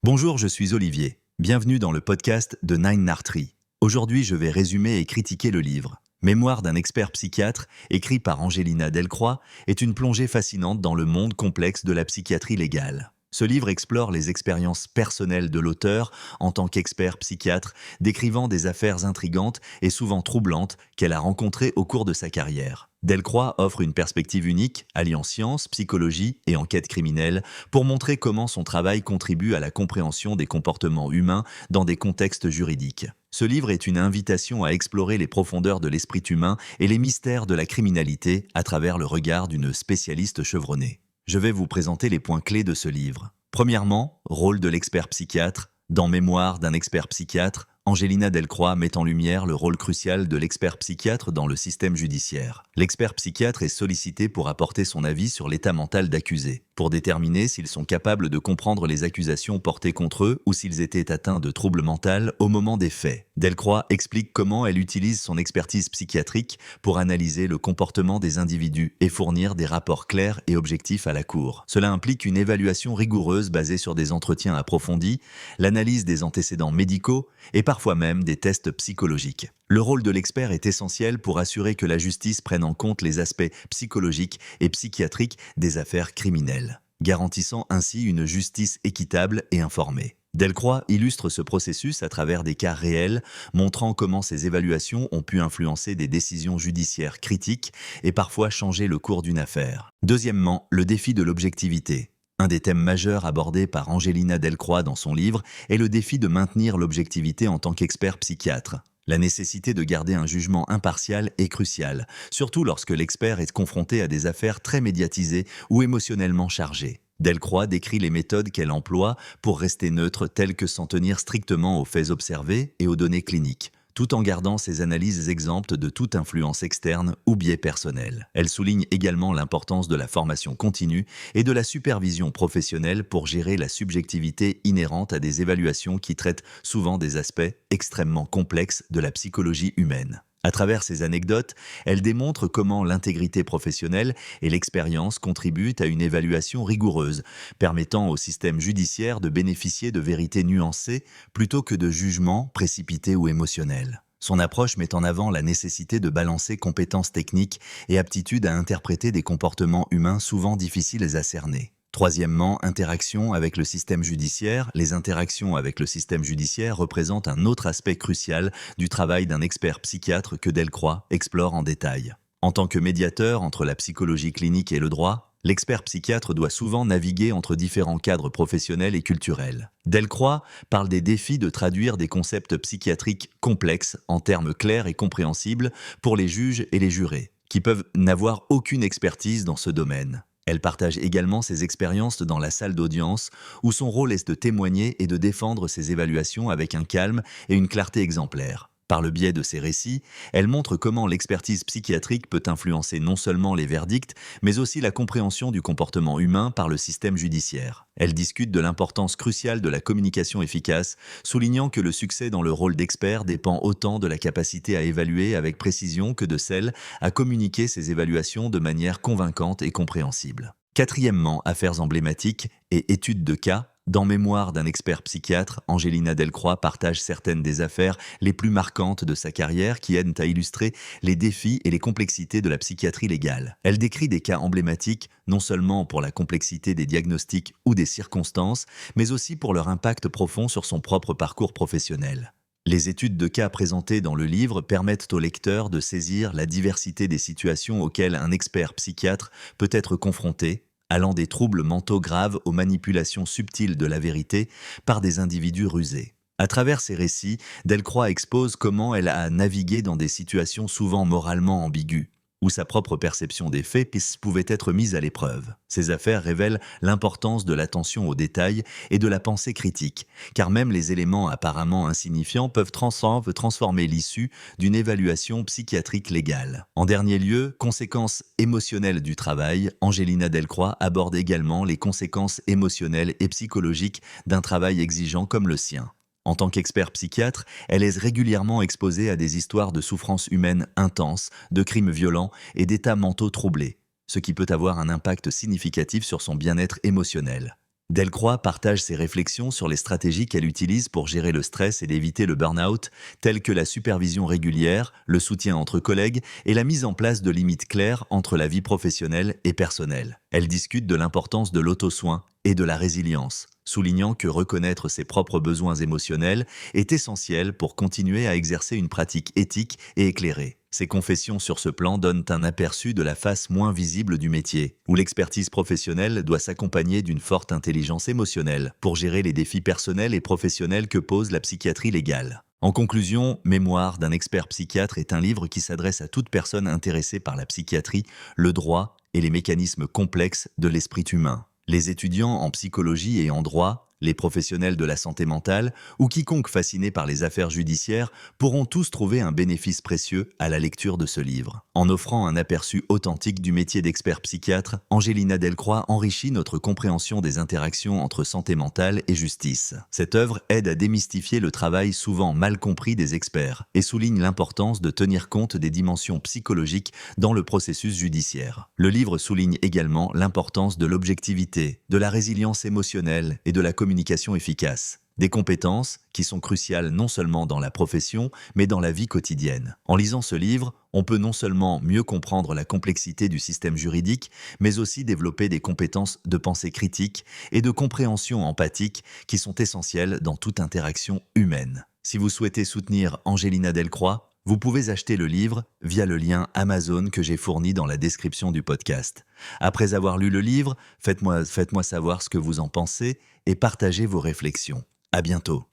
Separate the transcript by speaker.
Speaker 1: Bonjour, je suis Olivier. Bienvenue dans le podcast de Nine Nartry. Aujourd'hui, je vais résumer et critiquer le livre. Mémoire d'un expert psychiatre, écrit par Angelina Delcroix, est une plongée fascinante dans le monde complexe de la psychiatrie légale. Ce livre explore les expériences personnelles de l'auteur en tant qu'expert psychiatre, décrivant des affaires intrigantes et souvent troublantes qu'elle a rencontrées au cours de sa carrière. Delcroix offre une perspective unique, alliant science, psychologie et enquête criminelle, pour montrer comment son travail contribue à la compréhension des comportements humains dans des contextes juridiques. Ce livre est une invitation à explorer les profondeurs de l'esprit humain et les mystères de la criminalité à travers le regard d'une spécialiste chevronnée. Je vais vous présenter les points clés de ce livre. Premièrement, rôle de l'expert psychiatre. Dans Mémoire d'un expert psychiatre, Angelina Delcroix met en lumière le rôle crucial de l'expert psychiatre dans le système judiciaire. L'expert psychiatre est sollicité pour apporter son avis sur l'état mental d'accusés, pour déterminer s'ils sont capables de comprendre les accusations portées contre eux ou s'ils étaient atteints de troubles mentaux au moment des faits. Delcroix explique comment elle utilise son expertise psychiatrique pour analyser le comportement des individus et fournir des rapports clairs et objectifs à la cour. Cela implique une évaluation rigoureuse basée sur des entretiens approfondis, l'analyse des antécédents médicaux et parfois même des tests psychologiques. Le rôle de l'expert est essentiel pour assurer que la justice prenne en compte les aspects psychologiques et psychiatriques des affaires criminelles, garantissant ainsi une justice équitable et informée. Delcroix illustre ce processus à travers des cas réels, montrant comment ces évaluations ont pu influencer des décisions judiciaires critiques et parfois changer le cours d'une affaire. Deuxièmement, le défi de l'objectivité. Un des thèmes majeurs abordés par Angelina Delcroix dans son livre est le défi de maintenir l'objectivité en tant qu'expert psychiatre. La nécessité de garder un jugement impartial est cruciale, surtout lorsque l'expert est confronté à des affaires très médiatisées ou émotionnellement chargées. Delcroix décrit les méthodes qu'elle emploie pour rester neutre, telles que s'en tenir strictement aux faits observés et aux données cliniques, tout en gardant ses analyses exemptes de toute influence externe ou biais personnel. Elle souligne également l'importance de la formation continue et de la supervision professionnelle pour gérer la subjectivité inhérente à des évaluations qui traitent souvent des aspects extrêmement complexes de la psychologie humaine. À travers ces anecdotes, elle démontre comment l'intégrité professionnelle et l'expérience contribuent à une évaluation rigoureuse, permettant au système judiciaire de bénéficier de vérités nuancées plutôt que de jugements précipités ou émotionnels. Son approche met en avant la nécessité de balancer compétences techniques et aptitude à interpréter des comportements humains souvent difficiles à cerner. Troisièmement, interaction avec le système judiciaire. Les interactions avec le système judiciaire représentent un autre aspect crucial du travail d'un expert psychiatre que Delcroix explore en détail. En tant que médiateur entre la psychologie clinique et le droit, l'expert psychiatre doit souvent naviguer entre différents cadres professionnels et culturels. Delcroix parle des défis de traduire des concepts psychiatriques complexes en termes clairs et compréhensibles pour les juges et les jurés, qui peuvent n'avoir aucune expertise dans ce domaine. Elle partage également ses expériences dans la salle d'audience, où son rôle est de témoigner et de défendre ses évaluations avec un calme et une clarté exemplaires. Par le biais de ses récits, elle montre comment l'expertise psychiatrique peut influencer non seulement les verdicts, mais aussi la compréhension du comportement humain par le système judiciaire. Elle discute de l'importance cruciale de la communication efficace, soulignant que le succès dans le rôle d'expert dépend autant de la capacité à évaluer avec précision que de celle à communiquer ses évaluations de manière convaincante et compréhensible. Quatrièmement, affaires emblématiques et études de cas. Dans Mémoire d'un expert psychiatre, Angelina Delcroix partage certaines des affaires les plus marquantes de sa carrière qui aident à illustrer les défis et les complexités de la psychiatrie légale. Elle décrit des cas emblématiques, non seulement pour la complexité des diagnostics ou des circonstances, mais aussi pour leur impact profond sur son propre parcours professionnel. Les études de cas présentées dans le livre permettent au lecteur de saisir la diversité des situations auxquelles un expert psychiatre peut être confronté, allant des troubles mentaux graves aux manipulations subtiles de la vérité par des individus rusés. À travers ces récits, Delcroix expose comment elle a navigué dans des situations souvent moralement ambiguës, où sa propre perception des faits pouvait être mise à l'épreuve. Ces affaires révèlent l'importance de l'attention aux détails et de la pensée critique, car même les éléments apparemment insignifiants peuvent transformer l'issue d'une évaluation psychiatrique légale. En dernier lieu, conséquences émotionnelles du travail, Angelina Delcroix aborde également les conséquences émotionnelles et psychologiques d'un travail exigeant comme le sien. En tant qu'expert psychiatre, elle est régulièrement exposée à des histoires de souffrances humaines intenses, de crimes violents et d'états mentaux troublés, ce qui peut avoir un impact significatif sur son bien-être émotionnel. Delcroix partage ses réflexions sur les stratégies qu'elle utilise pour gérer le stress et d'éviter le burn-out, telles que la supervision régulière, le soutien entre collègues et la mise en place de limites claires entre la vie professionnelle et personnelle. Elle discute de l'importance de l'auto-soin et de la résilience, soulignant que reconnaître ses propres besoins émotionnels est essentiel pour continuer à exercer une pratique éthique et éclairée. Ces confessions sur ce plan donnent un aperçu de la face moins visible du métier, où l'expertise professionnelle doit s'accompagner d'une forte intelligence émotionnelle pour gérer les défis personnels et professionnels que pose la psychiatrie légale. En conclusion, Mémoire d'un expert psychiatre est un livre qui s'adresse à toute personne intéressée par la psychiatrie, le droit et les mécanismes complexes de l'esprit humain. Les étudiants en psychologie et en droit, les professionnels de la santé mentale ou quiconque fasciné par les affaires judiciaires pourront tous trouver un bénéfice précieux à la lecture de ce livre. En offrant un aperçu authentique du métier d'expert psychiatre, Angelina Delcroix enrichit notre compréhension des interactions entre santé mentale et justice. Cette œuvre aide à démystifier le travail souvent mal compris des experts et souligne l'importance de tenir compte des dimensions psychologiques dans le processus judiciaire. Le livre souligne également l'importance de l'objectivité, de la résilience émotionnelle et de la communication efficace. Des compétences qui sont cruciales non seulement dans la profession, mais dans la vie quotidienne. En lisant ce livre, on peut non seulement mieux comprendre la complexité du système juridique, mais aussi développer des compétences de pensée critique et de compréhension empathique qui sont essentielles dans toute interaction humaine. Si vous souhaitez soutenir Angelina Delcroix, vous pouvez acheter le livre via le lien Amazon que j'ai fourni dans la description du podcast. Après avoir lu le livre, faites-moi savoir ce que vous en pensez et partagez vos réflexions. À bientôt.